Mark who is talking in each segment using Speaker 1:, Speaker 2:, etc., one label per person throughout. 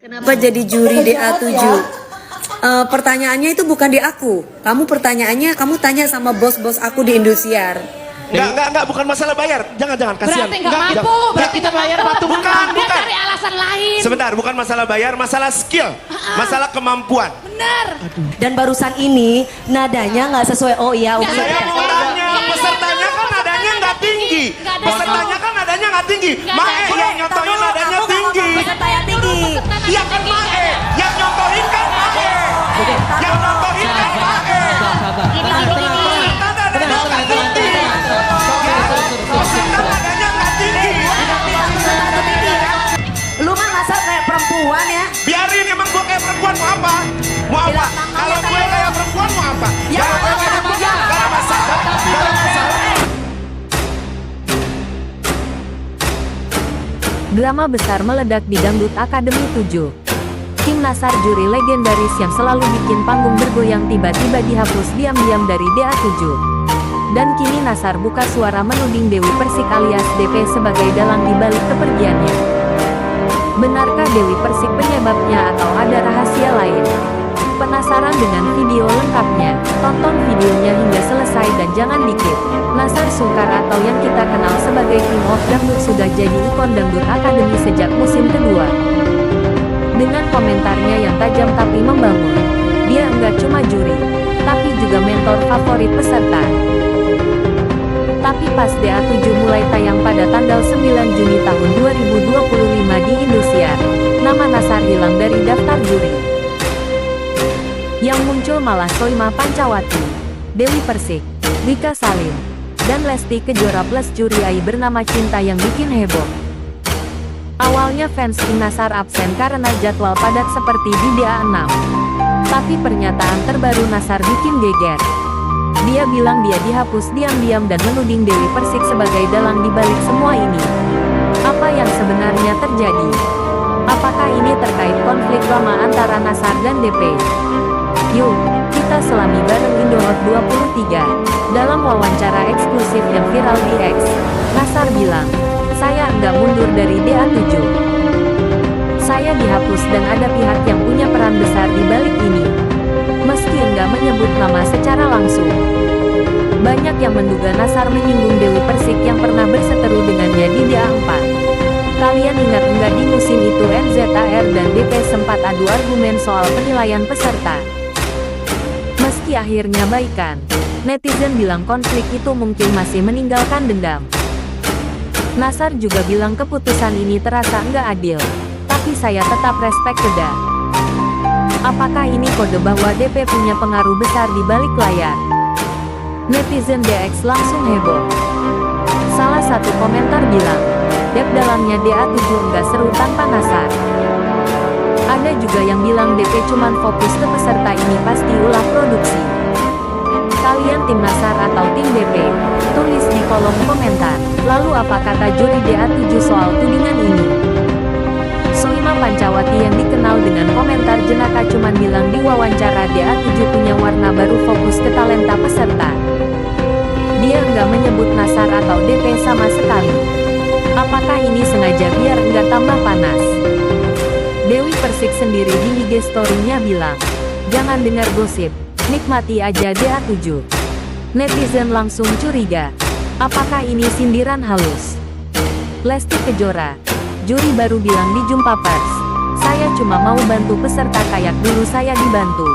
Speaker 1: Kenapa jadi juri DA7? Pertanyaannya itu bukan di aku. Pertanyaannya kamu tanya sama bos-bos aku di Indosiar.
Speaker 2: Enggak, bukan masalah bayar. Jangan, kasihan.
Speaker 3: Berarti nggak mampu.
Speaker 2: Enggak, kita bayar patung. Bukan.
Speaker 3: Dia cari alasan lain.
Speaker 2: Sebentar, bukan masalah bayar, masalah skill. Masalah kemampuan.
Speaker 3: Benar.
Speaker 4: Dan barusan ini nadanya nggak sesuai. Oh iya, oke.
Speaker 2: Saya mau tanya, pesertanya kan nadanya nggak tinggi. Pesertanya kan nadanya nggak tinggi. Mae yang nyontohin nadanya tinggi.
Speaker 4: Peserta yang tinggi.
Speaker 2: Iya kan Mae. Yang nyontohin kan Mae. Yang nyontohin kan Mae.
Speaker 4: Lu mah masa kayak perempuan ya?
Speaker 2: Biarin, emang gue kayak perempuan mau apa? Mau apa? Kalau gue kayak perempuan mau apa? Kalau gue kayak perempuan gak ada masalah. Gak ada masalah.
Speaker 5: Drama besar meledak di Dangdut Akademi 7. Tim Nasar, juri legendaris yang selalu bikin panggung bergoyang, tiba-tiba dihapus diam-diam dari DA7. Dan kini Nasar buka suara menuding Dewi Persik alias DP sebagai dalang dibalik kepergiannya. Benarkah Dewi Persik penyebabnya atau ada rahasia lain? Penasaran dengan video lengkapnya? Tonton videonya hingga selesai dan jangan dikit. Nasar Sungkar atau yang kita kenal sebagai King of Dangdut sudah jadi ikon Dangdut Akademi sejak musim kedua. Dengan komentarnya yang tajam tapi membangun, dia enggak cuma juri, tapi juga mentor favorit peserta. Tapi pas DA7 mulai tayang pada tanggal 9 Juni tahun 2025 di Indosiar, nama Nasar hilang dari daftar juri. Yang muncul malah Soimah Pancawati, Dewi Persik, Wika Salim, dan Lesti Kejora plus juri AI bernama Cinta yang bikin heboh. Awalnya fans King Nasar absen karena jadwal padat seperti di DA6. Tapi pernyataan terbaru Nasar bikin geger. Dia bilang dia dihapus diam-diam dan menuding Dewi Persik sebagai dalang dibalik semua ini. Apa yang sebenarnya terjadi? Apakah ini terkait konflik lama antara Nasar dan DP? Yuk, kita selami bareng Indohot 23. Dalam wawancara eksklusif yang viral di X, Nasar bilang, "Saya enggak mundur dari DA7. Saya dihapus dan ada pihak yang punya peran besar di balik ini." Meski enggak menyebut nama secara langsung, banyak yang menduga Nasar menyinggung Dewi Persik yang pernah berseteru dengannya di DA4. Kalian ingat enggak di musim itu NZAR dan DP sempat adu argumen soal penilaian peserta? Meski akhirnya baikan, netizen bilang konflik itu mungkin masih meninggalkan dendam. Nasar juga bilang keputusan ini terasa enggak adil, tapi saya tetap respect Keda. Apakah ini kode bahwa DP punya pengaruh besar di balik layar? Netizen DX langsung heboh. Salah satu komentar bilang, "Dep dalamnya DA7 enggak seru tanpa Nasar." Ada juga yang bilang DP cuman fokus ke peserta ini pasti ulah produksi. Kalian tim Nasar atau tim DP? Tulis di kolom komentar. Lalu apa kata juri DA7 soal tudingan ini? Soimah Pancawati yang dikenal dengan komentar jenaka cuman bilang di wawancara DA7 punya warna baru, fokus ke talenta peserta. Dia enggak menyebut Nasar atau DP sama sekali. Apakah ini sengaja biar enggak tambah panas? Dewi Persik sendiri di IG story-nya bilang, "Jangan dengar gosip, nikmati aja DA7." Netizen langsung curiga. Apakah ini sindiran halus? Lesti Kejora, juri baru bilang di jumpa pers, "Saya cuma mau bantu peserta kayak dulu saya dibantu."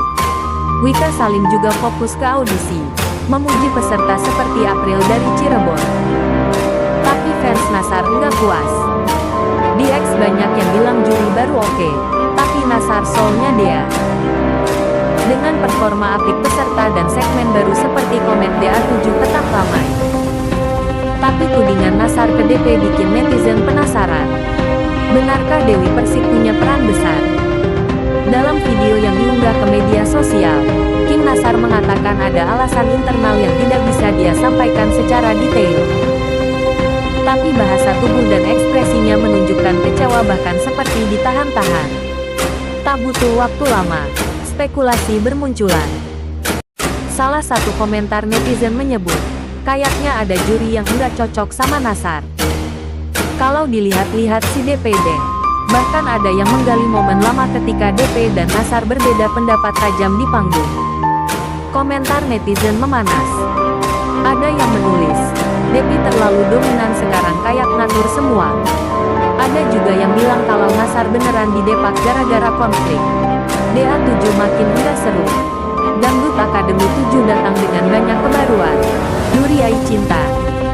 Speaker 5: Wika Salim juga fokus ke audisi, memuji peserta seperti April dari Cirebon. Tapi fans Nasar enggak puas. Di X banyak yang bilang juri baru oke, tapi Nasar soulnya dia. Dengan performa apik peserta dan segmen baru seperti Komet, DA7 tetap ramai. Tapi tudingan Nasar ke DP bikin netizen penasaran. Benarkah Dewi Persik punya peran besar? Dalam video yang diunggah ke media sosial, King Nasar mengatakan ada alasan internal yang tidak bisa dia sampaikan secara detail. Tapi bahasa tubuh dan ekspresinya menunjukkan kecewa, bahkan seperti ditahan-tahan. Tak butuh waktu lama, spekulasi bermunculan. Salah satu komentar netizen menyebut, kayaknya ada juri yang enggak cocok sama Nasar. Kalau dilihat-lihat si DPD, Bahkan ada yang menggali momen lama ketika DP dan Nassar berbeda pendapat tajam di panggung. Komentar netizen memanas. Ada yang menulis, Depi terlalu dominan sekarang kayak ngatur semua. Ada juga yang bilang kalau Nassar beneran didepak gara-gara konflik. DA7 makin enggak seru. Dangdut Akademi 7 datang dengan banyak kebaruan. Duriai Cinta,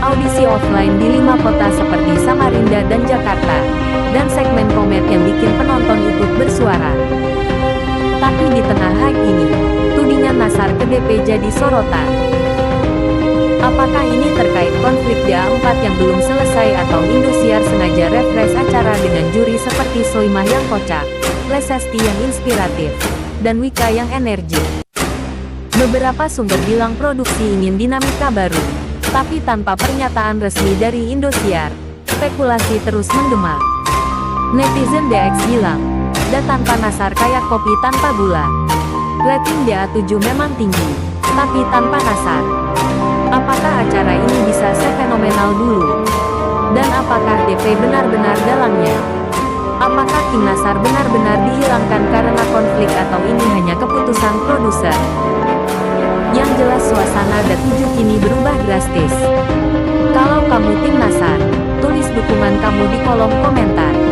Speaker 5: audisi offline di 5 kota seperti Samarinda dan Jakarta, dan segmen komet yang bikin penonton ikut bersuara. Tapi di tengah hype ini, tudingan Nassar ke DP jadi sorotan. Apakah ini terkait konflik DA4 yang belum selesai atau Indosiar sengaja refresh acara dengan juri seperti Soimah yang kocak, Lesesti yang inspiratif, dan Wika yang energik? Beberapa sumber bilang produksi ingin dinamika baru, tapi tanpa pernyataan resmi dari Indosiar. Spekulasi terus menggema. Netizen DX bilang, "Da tanpa Nassar kayak kopi tanpa gula." Rating DA7 memang tinggi, tapi tanpa Nassar. Apakah acara ini bisa sefenomenal dulu? Dan apakah DP benar-benar dalangnya? Apakah King Nassar benar-benar dihilangkan karena konflik atau ini hanya keputusan produser? Yang jelas suasana DA7 kini berubah drastis. Kalau kamu tim Nassar, tulis dukungan kamu di kolom komentar.